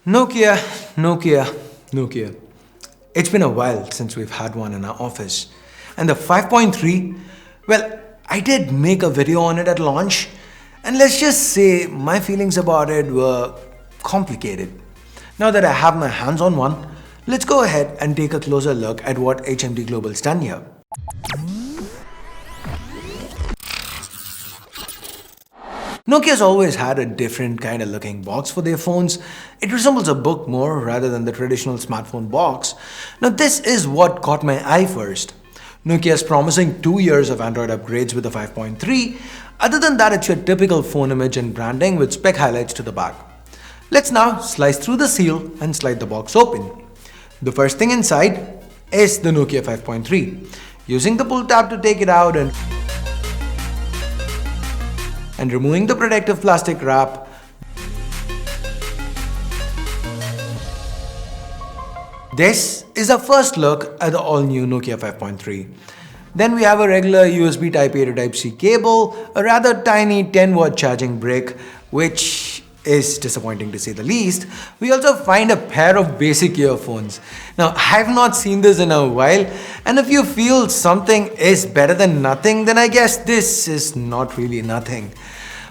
Nokia, Nokia, Nokia. It's been a while since we've had one in our office. And the 5.3, well, I did make a video on it at launch, and let's just say my feelings about it were complicated. Now that I have my hands on one, let's go ahead and take a closer look at what HMD Global's done here. Nokia's always had a different kind of looking box for their phones. It resembles a book more rather than the traditional smartphone box. Now this is what caught my eye first. Nokia's promising 2 years of Android upgrades with the 5.3. Other than that, it's your typical phone image and branding with spec highlights to the back. Let's now slice through the seal and slide the box open. The first thing inside is the Nokia 5.3. Using the pull tab to take it out and removing the protective plastic wrap, this is a first look at the all-new Nokia 5.3. Then we have a regular USB Type-A to Type-C cable, a rather tiny 10-watt charging brick, which is disappointing to say the least. We also find a pair of basic earphones. Now, I've not seen this in a while, and if you feel something is better than nothing, then I guess this is not really nothing.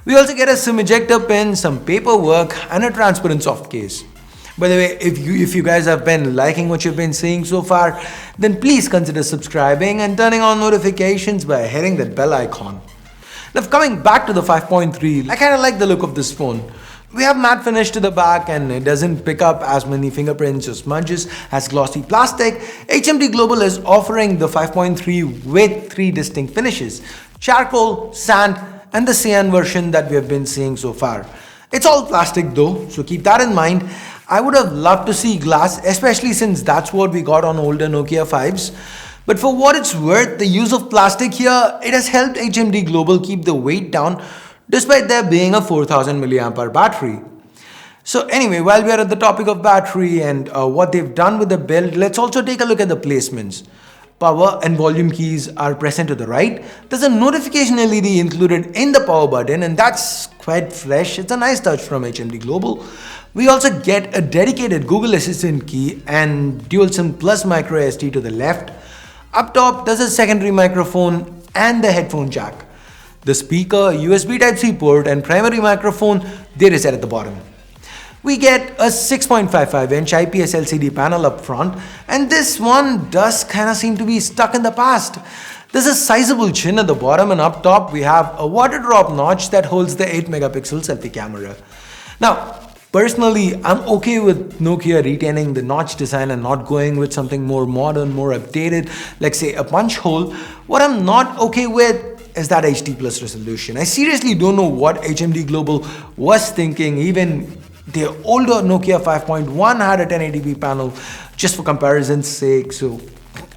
We also get a SIM ejector pin, some paperwork, and a transparent soft case. By the way, if you guys have been liking what you've been seeing so far, then please consider subscribing and turning on notifications by hitting that bell icon. Now, coming back to the 5.3, I kind of like the look of this phone. We have matte finish to the back, and it doesn't pick up as many fingerprints or smudges as glossy plastic. HMD Global is offering the 5.3 with 3 distinct finishes: charcoal, sand, and the cyan version that we have been seeing so far. It's all plastic though, so keep that in mind. I would have loved to see glass, especially since that's what we got on older Nokia 5s. But for what it's worth, the use of plastic here, it has helped HMD Global keep the weight down despite there being a 4000 mAh battery. So anyway, while we are at the topic of battery and what they've done with the build, let's also take a look at the placements. Power and volume keys are present to the right. There's a notification LED included in the power button, and that's quite fresh. It's a nice touch from HMD Global. We also get a dedicated Google Assistant key and dual SIM plus micro SD to the left. Up top, there's a secondary microphone and the headphone jack. The speaker, USB Type-C port, and primary microphone, they reside at the bottom. We get a 6.55-inch IPS LCD panel up front, and this one does kind of seem to be stuck in the past. There's a sizable chin at the bottom, and up top we have a water drop notch that holds the 8-megapixel selfie camera. Now, personally, I'm okay with Nokia retaining the notch design and not going with something more modern, more updated, like say a punch hole. What I'm not okay with is that HD plus resolution. I seriously don't know what HMD Global was thinking. Even the older Nokia 5.1 had a 1080p panel, just for comparison's sake, so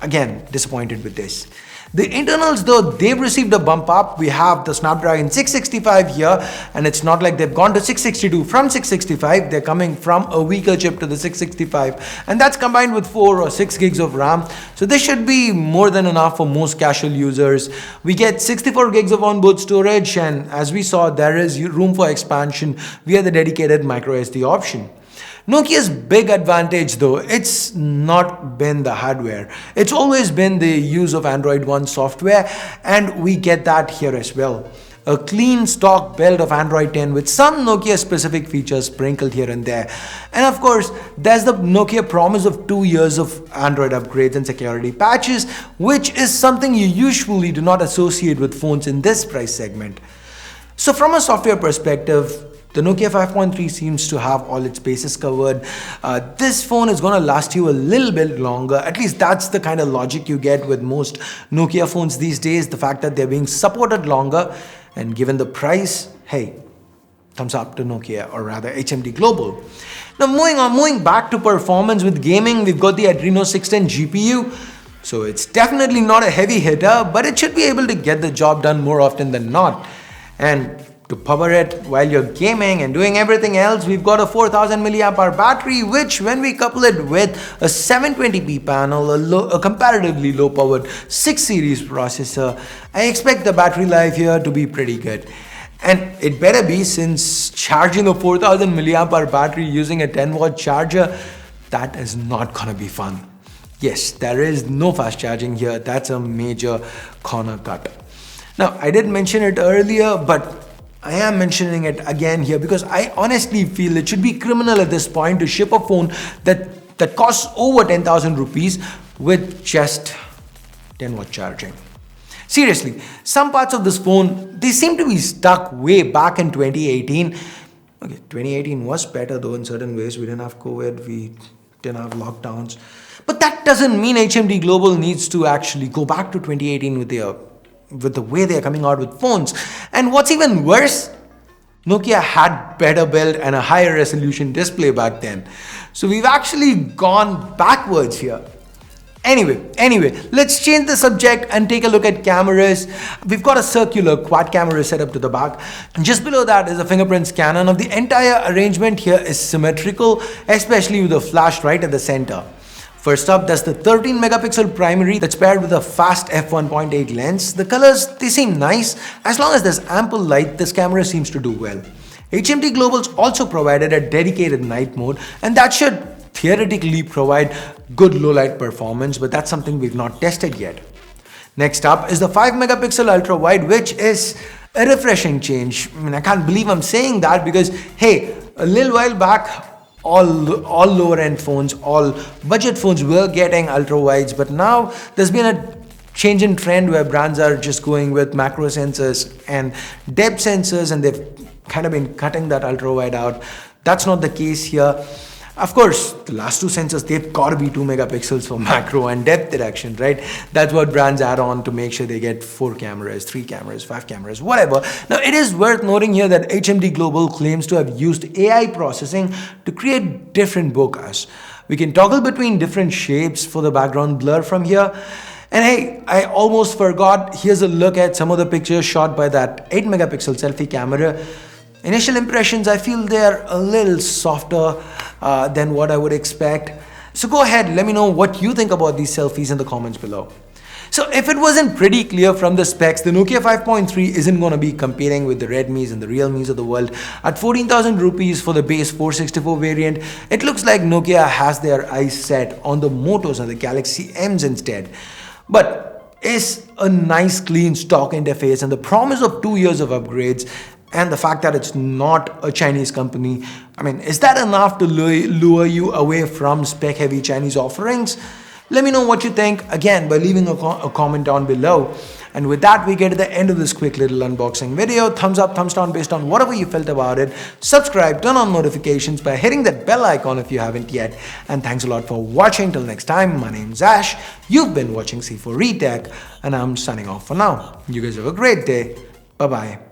again, disappointed with this. The internals though, they've received a bump up. We have the Snapdragon 665 here, and it's not like they've gone to 662 from 665. They're coming from a weaker chip to the 665, and that's combined with 4 or 6 gigs of RAM. So this should be more than enough for most casual users. We get 64 gigs of onboard storage, and as we saw, there is room for expansion via the dedicated micro SD option. Nokia's big advantage though, it's not been the hardware. It's always been the use of Android One software, and we get that here as well. A clean stock build of Android 10 with some Nokia specific features sprinkled here and there. And of course, there's the Nokia promise of 2 years of Android upgrades and security patches, which is something you usually do not associate with phones in this price segment. So from a software perspective, the Nokia 5.3 seems to have all its bases covered. This phone is going to last you a little bit longer. At least that's the kind of logic you get with most Nokia phones these days. The fact that they're being supported longer, and given the price, hey, thumbs up to Nokia, or rather HMD Global. Now moving back to performance with gaming, we've got the Adreno 610 GPU. So it's definitely not a heavy hitter, but it should be able to get the job done more often than not. And to power it while you're gaming and doing everything else, we've got a 4000 mAh battery, which when we couple it with a 720p panel, a comparatively low powered 6 series processor, I expect the battery life here to be pretty good. And it better be, since charging a 4000 milliamp hour battery using a 10-watt charger, that is not gonna be fun. Yes, there is no fast charging here. That's a major corner cut. Now, I did mention it earlier, but I am mentioning it again here because I honestly feel it should be criminal at this point to ship a phone that costs over 10,000 rupees with just 10-watt charging. Seriously, some parts of this phone, they seem to be stuck way back in 2018. Okay, 2018 was better though in certain ways. We didn't have COVID, we didn't have lockdowns. But that doesn't mean HMD Global needs to actually go back to 2018 with the way they're coming out with phones. And what's even worse, Nokia had better build and a higher resolution display back then. So we've actually gone backwards here. Anyway, let's change the subject and take a look at cameras. We've got a circular quad camera set up to the back. And just below that is a fingerprint scanner. Now the entire arrangement here is symmetrical, especially with the flash right at the center. First up, there's the 13 megapixel primary that's paired with a fast f1.8 lens. The colors, they seem nice. As long as there's ample light, this camera seems to do well. HMD Global's also provided a dedicated night mode, and that should theoretically provide good low light performance, but that's something we've not tested yet. Next up is the 5 megapixel ultra wide, which is a refreshing change. I mean, I can't believe I'm saying that because, hey, a little while back, all lower end phones, all budget phones were getting ultra wides, but now there's been a change in trend where brands are just going with macro sensors and depth sensors, and they've kind of been cutting that ultra wide out. That's not the case here. Of course, the last two sensors, they've got to be 2 megapixels for macro and depth detection, right? That's what brands add on to make sure they get 4 cameras, 3 cameras, 5 cameras, whatever. Now, it is worth noting here that HMD Global claims to have used AI processing to create different bokehs. We can toggle between different shapes for the background blur from here. And hey, I almost forgot, here's a look at some of the pictures shot by that 8 megapixel selfie camera. Initial impressions, I feel they're a little softer than what I would expect. So go ahead, let me know what you think about these selfies in the comments below. So if it wasn't pretty clear from the specs, the Nokia 5.3 isn't going to be competing with the Redmis and the Realmes of the world. At 14,000 rupees for the base 464 variant, it looks like Nokia has their eyes set on the Motos and the Galaxy Ms instead. But it's a nice clean stock interface and the promise of 2 years of upgrades and the fact that it's not a Chinese company, I mean, is that enough to lure you away from spec-heavy Chinese offerings? Let me know what you think, again, by leaving a comment down below. And with that, we get to the end of this quick little unboxing video. Thumbs up, thumbs down based on whatever you felt about it. Subscribe, turn on notifications by hitting that bell icon if you haven't yet. And thanks a lot for watching. Till next time, my name's Ash. You've been watching C4E Tech, and I'm signing off for now. You guys have a great day. Bye-bye.